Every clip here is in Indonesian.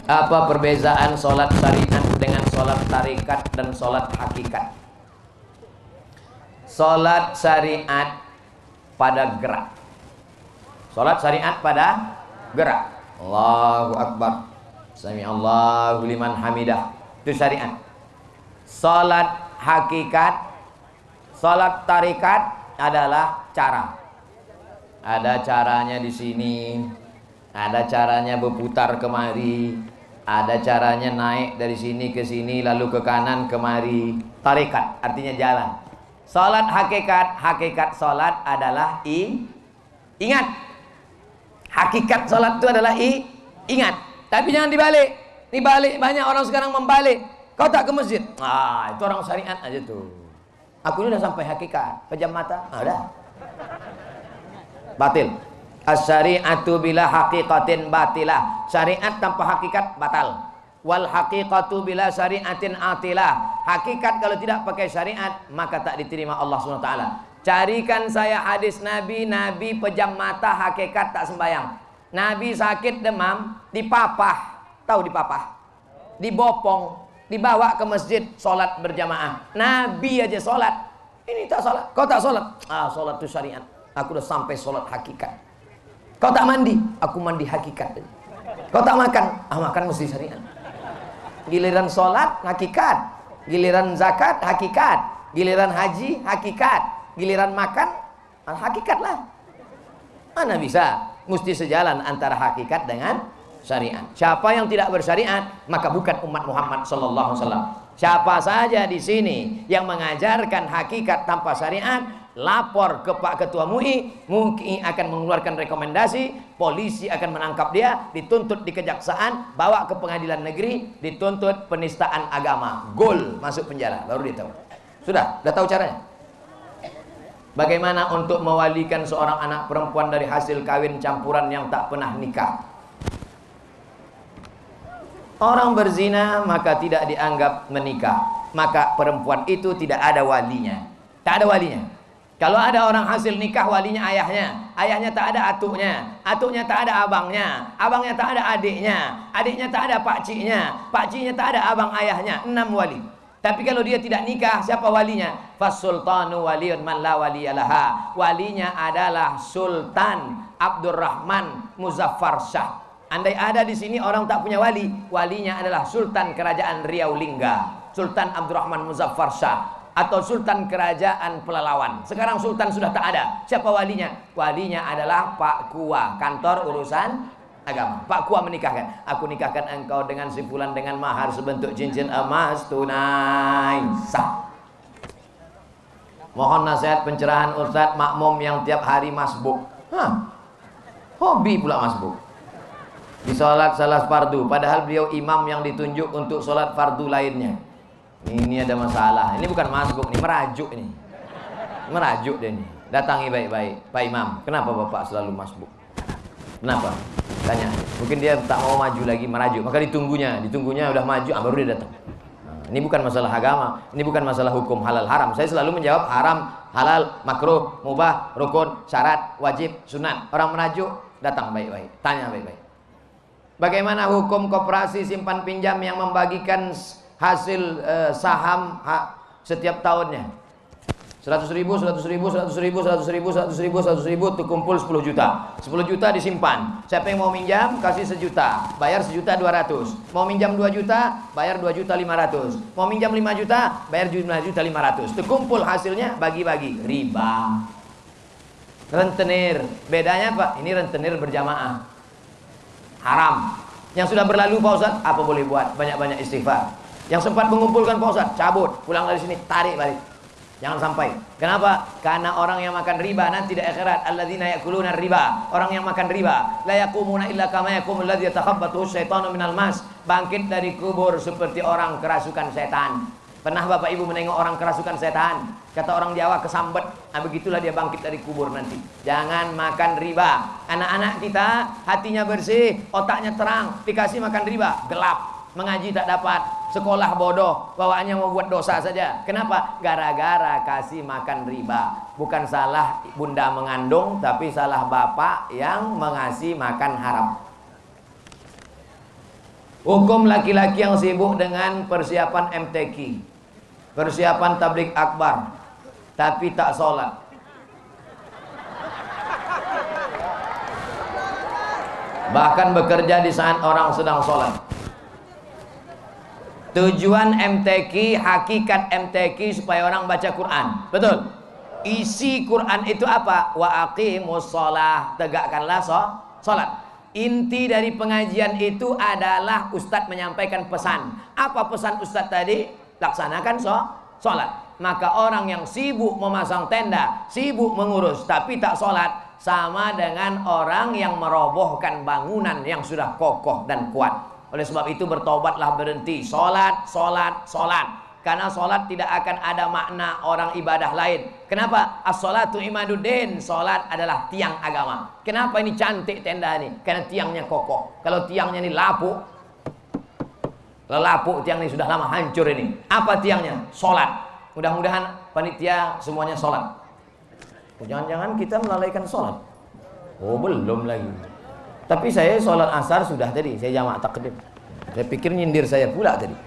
Apa perbedaan sholat syariat dengan sholat tarikat dan sholat hakikat? Sholat syariat pada gerak. Sholat syariat pada gerak. Allahu Akbar, Sami Allahu liman hamidah, itu syariat. Sholat hakikat, sholat tarikat adalah cara. Ada caranya di sini, ada caranya berputar kemari, ada caranya naik dari sini ke sini lalu ke kanan kemari. Tarikat artinya jalan. Salat hakikat, hakikat salat adalah ingat. Hakikat salat itu adalah ingat. Tapi jangan dibalik. Dibalik, banyak orang sekarang membalik. Kau tak ke masjid? Itu orang syariat aja tuh. Aku ini udah sampai hakikat. Pejam mata, udah. Batil. As-syari'atu bila haqiqatin batilah. Syariat tanpa hakikat batal. Wal haqiqatu bila syari'atin atilah. Hakikat kalau tidak pakai syariat maka tak diterima Allah SWT. Carikan saya hadis Nabi, Nabi pejam mata hakikat tak sembayang. Nabi sakit demam, dipapah. Tahu dipapah? Dibopong, dibawa ke masjid, sholat berjamaah. Nabi aja sholat, ini tak sholat. Kau tak sholat? Sholat itu syariat. Aku udah sampai sholat hakikat. Kau tak mandi? Aku mandi hakikat. Kau tak makan? Makan mesti syariat. Giliran sholat hakikat, giliran zakat hakikat, giliran haji hakikat, giliran makan hakikat lah. Mana bisa? Mesti sejalan antara hakikat dengan syariat. Siapa yang tidak bersyariat maka bukan umat Muhammad sallallahu alaihi wasallam. Siapa saja di sini yang mengajarkan hakikat tanpa syariat, lapor ke Pak Ketua MUI, MUI akan mengeluarkan rekomendasi, polisi akan menangkap dia, dituntut di kejaksaan, bawa ke pengadilan negeri, dituntut penistaan agama, gol, masuk penjara, baru dia tahu. Sudah tahu caranya. Bagaimana untuk mewalikan seorang anak perempuan dari hasil kawin campuran yang tak pernah nikah? Orang berzina maka tidak dianggap menikah, maka perempuan itu tidak ada walinya. Tak ada walinya. Kalau ada orang hasil nikah, walinya ayahnya, ayahnya tak ada atuknya, atuknya tak ada abangnya, abangnya tak ada adiknya, adiknya tak ada pakciknya, pakciknya tak ada abang ayahnya. 6 wali. Tapi kalau dia tidak nikah, siapa walinya? Fasultanu waliyun man la waliyalaha. Walinya adalah Sultan Abdurrahman Muzaffar Shah. Andai ada di sini orang tak punya wali, walinya adalah Sultan Kerajaan Riau Lingga, Sultan Abdurrahman Muzaffar Shah, atau Sultan Kerajaan Pelalawan. Sekarang Sultan sudah tak ada. Siapa walinya? Walinya adalah Pak Kua, kantor urusan agama. Pak Kua menikahkan. Aku nikahkan engkau dengan si fulan dengan mahar sebentuk cincin emas tunai sah. Mohon nasihat pencerahan Ustadz makmum yang tiap hari masbuk. Hobi pula masbuk. Di sholat salah fardu, padahal beliau imam yang ditunjuk untuk sholat fardu lainnya. Ini ada masalah. Ini bukan masbuk, ini merajuk ini. Merajuk dia ini. Datangi baik-baik. Pak Imam, kenapa Bapak selalu masbuk? Kenapa? Tanya. Mungkin dia tak mau maju lagi, merajuk. Maka ditunggunya udah maju, baru dia datang. Ini bukan masalah agama, ini bukan masalah hukum halal haram. Saya selalu menjawab haram, halal, makruh, mubah, rukun, syarat, wajib, sunat. Orang merajuk, datang baik-baik. Tanya baik-baik. Bagaimana hukum koperasi simpan pinjam yang membagikan hasil saham setiap tahunnya? 100.000, 100.000, 100.000, 100.000, 100.000, 100.000 itu kumpul 10 juta. 10 juta disimpan. Siapa yang mau minjam kasih 1 juta, bayar 1.200.000. Mau minjam 2 juta, bayar 2.500.000. Mau minjam 5 juta, bayar 5.500.000. Itu kumpul hasilnya bagi-bagi, riba. Rentenir, bedanya apa? Ini rentenir berjamaah. Haram. Yang sudah berlalu Pak Ustadz, apa boleh buat? Banyak-banyak istighfar. Yang sempat mengumpulkan Pak Ustadz, cabut, pulang dari sini, tarik balik. Jangan sampai. Kenapa? Karena orang yang makan riba nanti di akhirat, alladzina yakuluna riba, orang yang makan riba, la yaqumuna illa kama yaqumul ladzi yatakhabbathu syaitanu minal mas, bangkit dari kubur seperti orang kerasukan setan. Pernah Bapak Ibu menengok orang kerasukan setan? Kata orang Jawa kesambet. Begitulah dia bangkit dari kubur nanti. Jangan makan riba. Anak-anak kita hatinya bersih, otaknya terang, dikasih makan riba, gelap. Mengaji tak dapat, sekolah bodoh, bawaannya mau buat dosa saja. Kenapa? Gara-gara kasih makan riba. Bukan salah bunda mengandung, tapi salah bapak yang mengasih makan haram. Hukum laki-laki yang sibuk dengan persiapan MTQ, persiapan tabligh akbar, tapi tak sholat. Bahkan bekerja di saat orang sedang sholat. Tujuan MTQ, hakikat MTQ supaya orang baca Quran. Betul? Isi Quran itu apa? Wa aqimus sholah, tegakkanlah sholat. Inti dari pengajian itu adalah Ustadz menyampaikan pesan. Apa pesan Ustadz tadi? Laksanakan sholat. Maka orang yang sibuk memasang tenda, sibuk mengurus tapi tak sholat, sama dengan orang yang merobohkan bangunan yang sudah kokoh dan kuat. Oleh sebab itu bertobatlah, berhenti sholat. Karena sholat tidak akan ada makna orang ibadah lain. Kenapa? As-sholatu imaduddin. Sholat adalah tiang agama. Kenapa ini cantik tenda ini? Karena tiangnya kokoh. Kalau tiangnya ini lapuk, tiang ini sudah lama hancur ini. Apa tiangnya? Sholat. Mudah-mudahan panitia semuanya sholat. Jangan-jangan kita melalaikan sholat. Oh, belum lagi. Tapi saya sholat asar sudah tadi. Saya jamak takdim. Saya pikir nyindir saya pula tadi.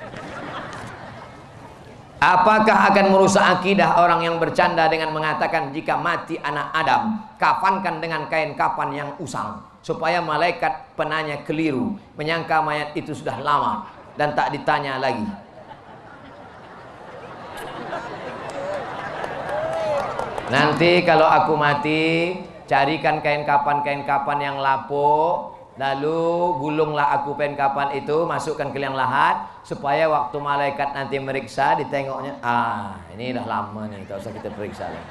Apakah akan merusak akidah orang yang bercanda dengan mengatakan jika mati anak Adam, kafankan dengan kain kafan yang usang, supaya malaikat penanya keliru, menyangka mayat itu sudah lama dan tak ditanya lagi. Nanti kalau aku mati, carikan kain kafan yang lapuk, lalu gulunglah aku kain kafan itu, masukkan ke liang lahat, supaya waktu malaikat nanti meriksa, ditengoknya, ini udah lama nih, tak usah kita periksa lagi.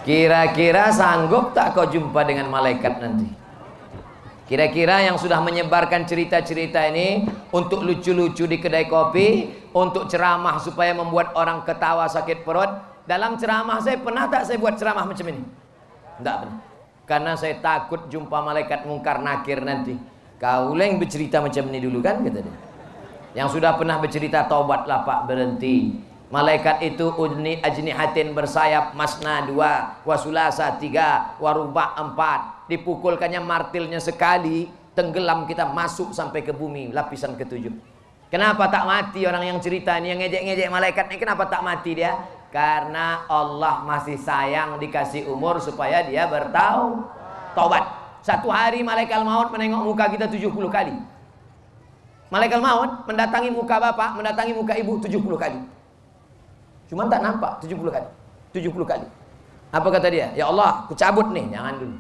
Kira-kira sanggup tak kau jumpa dengan malaikat nanti? Kira-kira yang sudah menyebarkan cerita-cerita ini untuk lucu-lucu di kedai kopi, untuk ceramah supaya membuat orang ketawa sakit perut. Dalam ceramah saya pernah tak saya buat ceramah macam ini? Tidak pernah. Karena saya takut jumpa malaikat mungkar nakir nanti. Kau yang bercerita macam ini dulu kan, kata dia. Yang sudah pernah bercerita, taubatlah Pak, berhenti. Malaikat itu udni ajnihatin, bersayap, masna 2, wasulasa 3, waruba 4. Dipukulkannya martilnya sekali, tenggelam kita masuk sampai ke bumi, lapisan ke-7. Kenapa tak mati orang yang cerita ini, yang ngejek-ngejek malaikat ini, kenapa tak mati dia? Karena Allah masih sayang, dikasih umur supaya dia bertaubat. Satu hari malaikat maut menengok muka kita 70 kali. Malaikat maut mendatangi muka bapak, mendatangi muka ibu 70 kali. Cuma tak nampak 70 kali. 70 kali. Apa kata dia? Ya Allah, aku cabut nih, jangan dulu.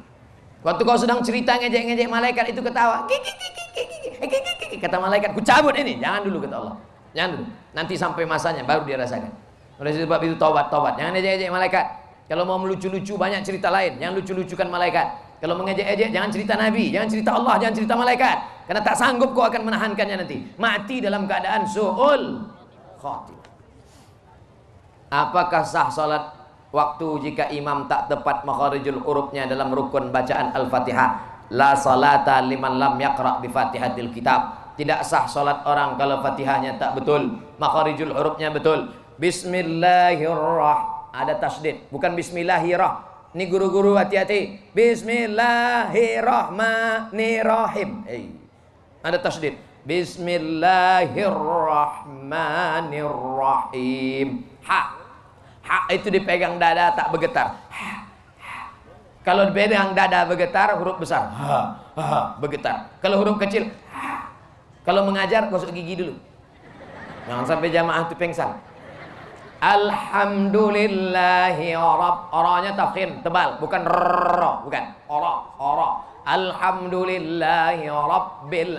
Waktu kau sedang cerita ngejek-ngejek malaikat itu ketawa. Kata malaikat, ku cabut ini, jangan dulu, kata Allah. Jangan dulu. Nanti sampai masanya baru dia rasakan. Oleh sebab itu taubat. Jangan ngejek-ngejek malaikat. Kalau mau melucu-lucu banyak cerita lain, jangan lucu-lucukan malaikat. Kalau mengejek-ejek jangan cerita Nabi, jangan cerita Allah, jangan cerita malaikat. Karena tak sanggup kau akan menahankannya nanti. Mati dalam keadaan su'ul khatimah. Apakah sah salat waktu jika imam tak tepat makharijul hurufnya dalam rukun bacaan Al-Fatihah? La salata liman lam yaqra bi Fatihatil kitab. Tidak sah salat orang kalau Fatihahnya tak betul, makharijul hurufnya betul. Bismillahirrahmanirrahim. Ada tasdid, bukan bismillahirrahmanirrahim. Ini guru-guru hati-hati. Bismillahirrahmanirrahim. Ada tasdid. Bismillahirrahmanirrahim. Ha itu dipegang dada tak bergetar. Kalau dipegang dada bergetar, huruf besar. Bergetar. Kalau huruf kecil, kalau mengajar gosok gigi dulu. Jangan sampai jamaah itu pengsan. Alhamdulillahi Ra-nya tafkhim tebal, bukan Ra, bukan Ra. Alhamdulillahi Rabbil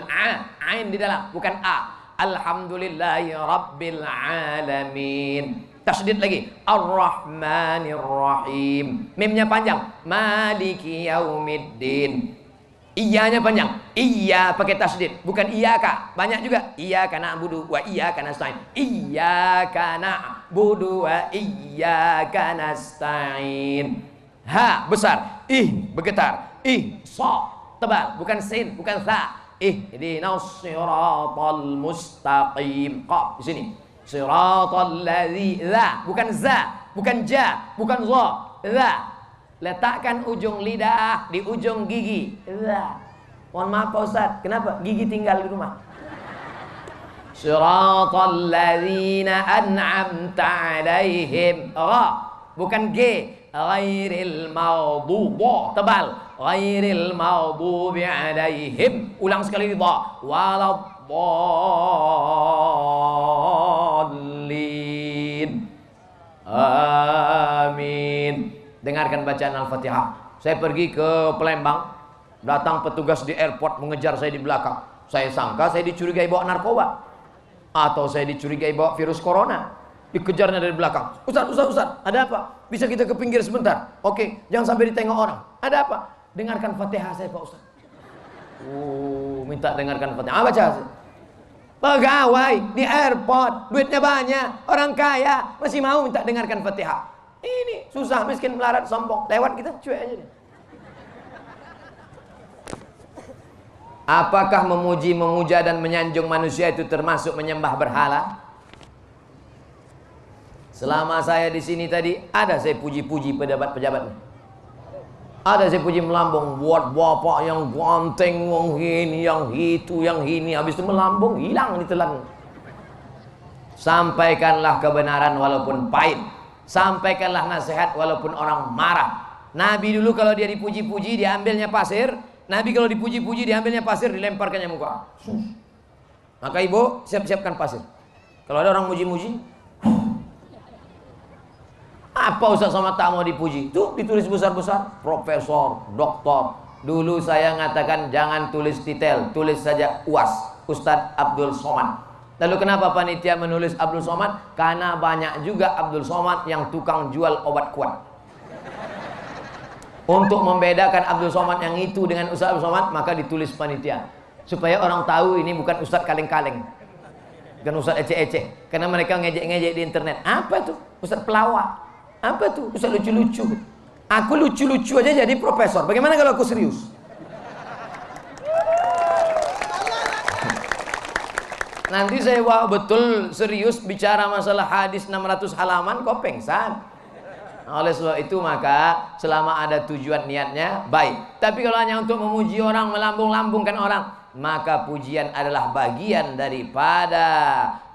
Ain di dalam, bukan A. Alhamdulillahi Rabbil Alamin. Tasdid lagi. Ar-Rahmanir-Rahim. Mimnya panjang. Maliki Yaumiddin. Iyanya panjang. Iya pakai tasdid, bukan iyaka. Banyak juga. Iyyaka na'budu wa iyyaka nasta'in. Iyyaka na'budu wa iyyaka nasta'in. Ha besar. Ih bergetar. Ih sa tebal, bukan sin, bukan sa. Ihdinas siratal mustaqim. Qaf di sini. Siratal ladzi, la, bukan za, bukan ja, bukan za, la. Letakkan ujung lidah di ujung gigi. La. Mohon maaf Pak Ustaz, kenapa? Gigi tinggal di rumah. Siratal ladzina an'amta alaihim. Bukan G. Ghairil maghdubi, tebal. Ghairil maghdubi alaihim. Ulang sekali dha. Waladdallin. Amin. Dengarkan bacaan Al-Fatihah. Saya pergi ke Palembang, datang petugas di airport mengejar saya di belakang. Saya sangka saya dicurigai bawa narkoba, atau saya dicurigai bawa virus corona. Dikejarnya dari belakang. Ustaz, ada apa? Bisa kita ke pinggir sebentar? Oke, jangan sampai ditengok orang. Ada apa? Dengarkan Fatihah saya Pak Ustaz. Minta dengarkan Fatihah. Baca saya. Pegawai di airport, duitnya banyak, orang kaya, masih mau minta dengarkan Fatihah. Ini susah, miskin, melarat, sombong. Lewat kita, cuek aja deh. Apakah memuji, memuja dan menyanjung manusia itu termasuk menyembah berhala? Selama saya di sini tadi, ada saya puji-puji pejabat-pejabat. Ada saya puji melambung, buat bapak yang ganteng, yang ini, yang itu, yang ini. Habis itu melambung, hilang ditelan. Sampaikanlah kebenaran walaupun pahit. Sampaikanlah nasihat walaupun orang marah. Nabi dulu kalau dia dipuji-puji, diambilnya pasir. Nabi kalau dipuji-puji, diambilnya pasir, dilemparkannya muka. Maka ibu, siap-siapkan pasir. Kalau ada orang muji-muji, apa Ustaz Somad tak mau dipuji? Tuh ditulis besar-besar, profesor, doktor. Dulu saya ngatakan jangan tulis titel, tulis saja UAS, Ustadz Abdul Somad. Lalu kenapa panitia menulis Abdul Somad? Karena banyak juga Abdul Somad yang tukang jual obat kuat. Untuk membedakan Abdul Somad yang itu dengan Ustadz Abdul Somad, maka ditulis panitia. Supaya orang tahu ini bukan Ustadz kaleng-kaleng, bukan Ustadz ecek-ecek. Karena mereka ngejek-ngejek di internet. Apa tuh? Ustadz pelawak. Apa tuh? Ustadz lucu-lucu. Aku lucu-lucu aja jadi profesor. Bagaimana kalau aku serius? Nanti saya betul serius bicara masalah hadis 600 halaman, kok pengsan. Oleh sebab itu maka selama ada tujuan niatnya baik. Tapi kalau hanya untuk memuji orang, melambung-lambungkan orang, maka pujian adalah bagian daripada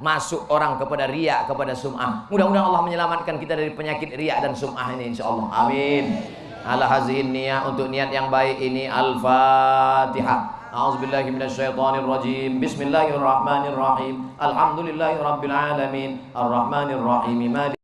masuk orang kepada riya, kepada sum'ah. Mudah-mudahan Allah menyelamatkan kita dari penyakit riya dan sum'ah ini insyaallah. Amin. Ala hazihin niyah, untuk niat yang baik ini. Al-Fatihah. A'udzubillahi minasyaitonirrajim. Bismillahirrahmanirrahim. Alhamdulillahirabbil alamin. Arrahmanirrahim.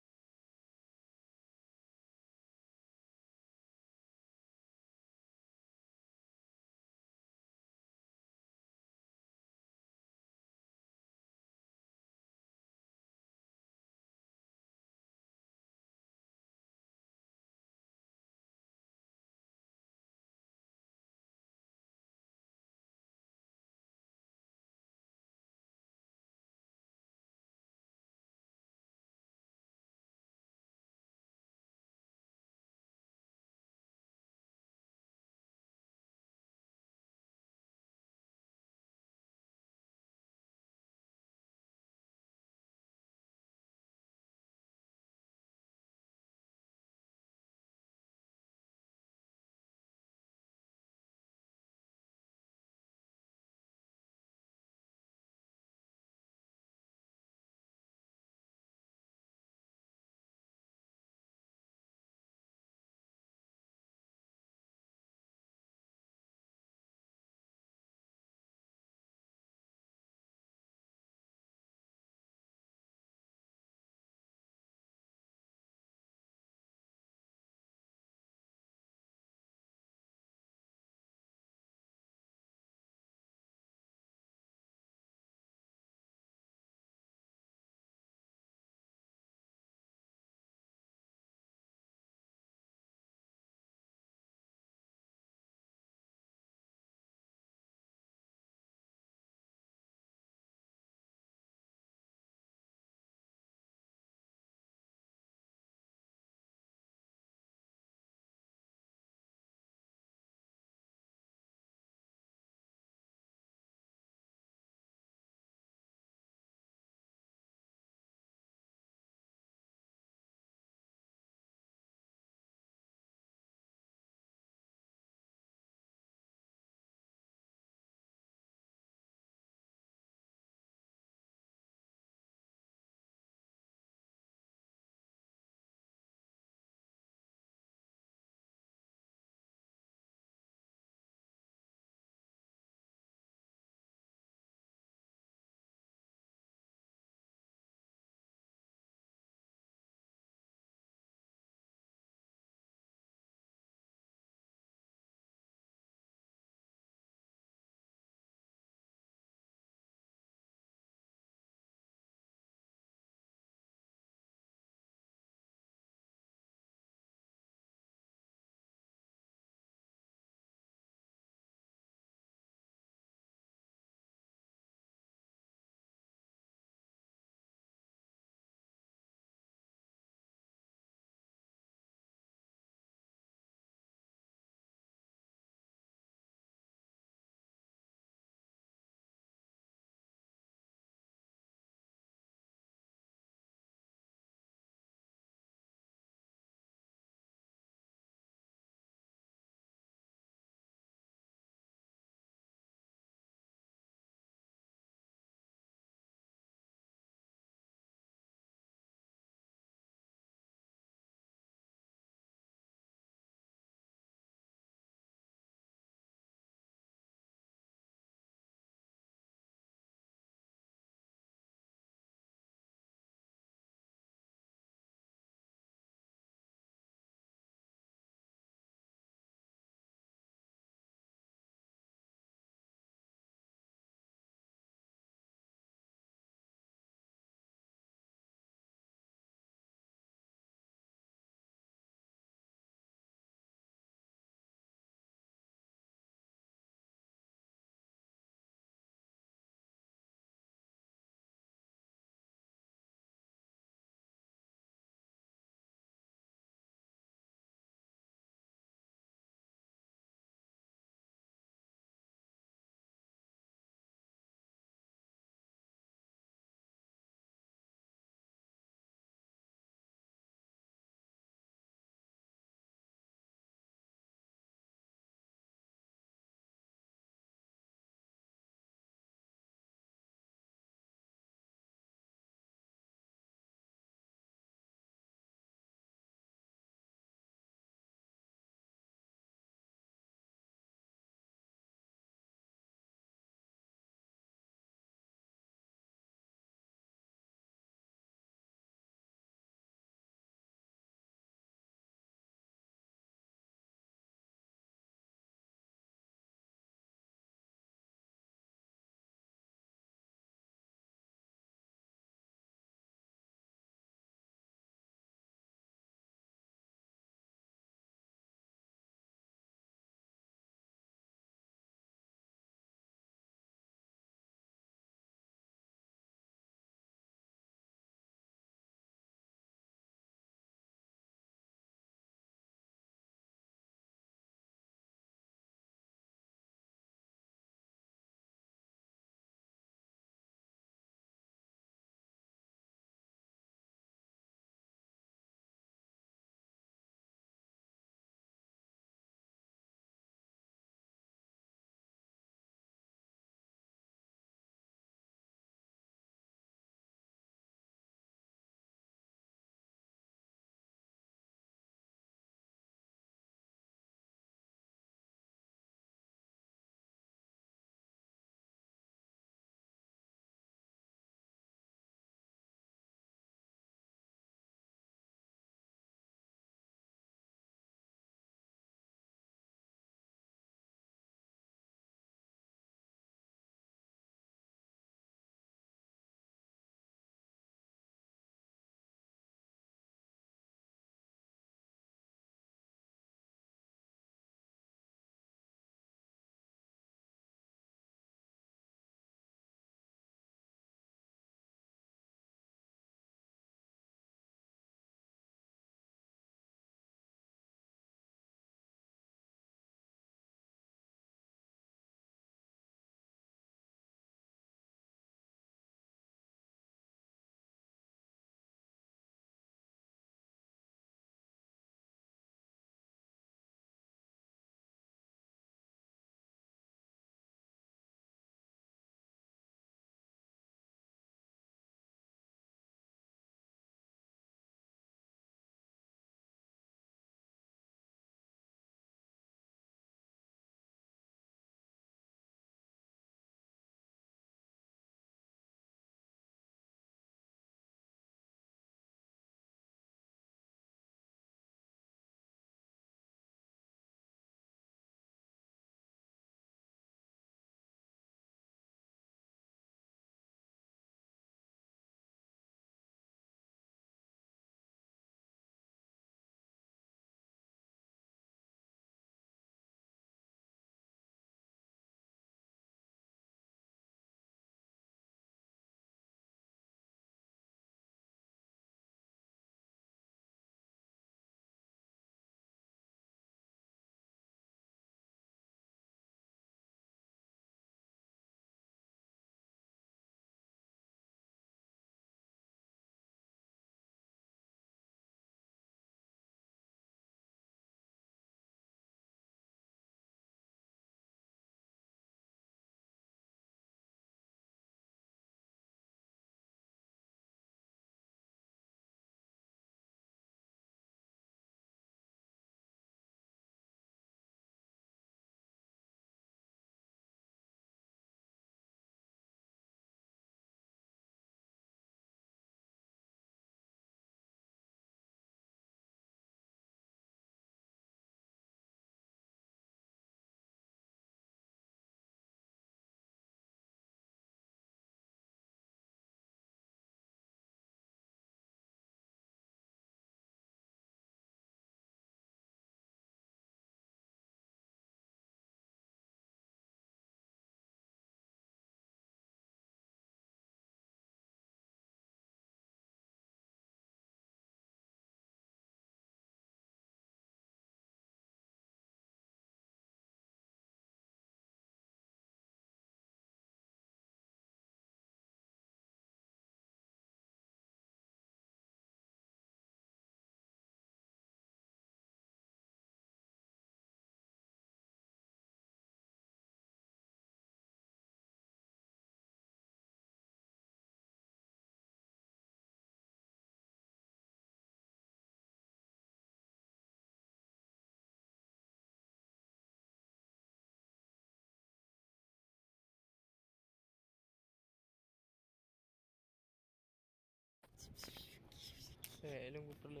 Elong perlu.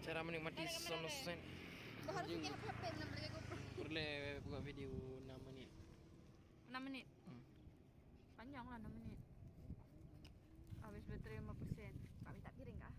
Cara menikmati sunset. Kau harus punya HP 6 lagi GoPro. Boleh buka video 6 menit. 6 menit. Panjang lah 6 menit. Habis baterai 5%. Kak minta piring kah?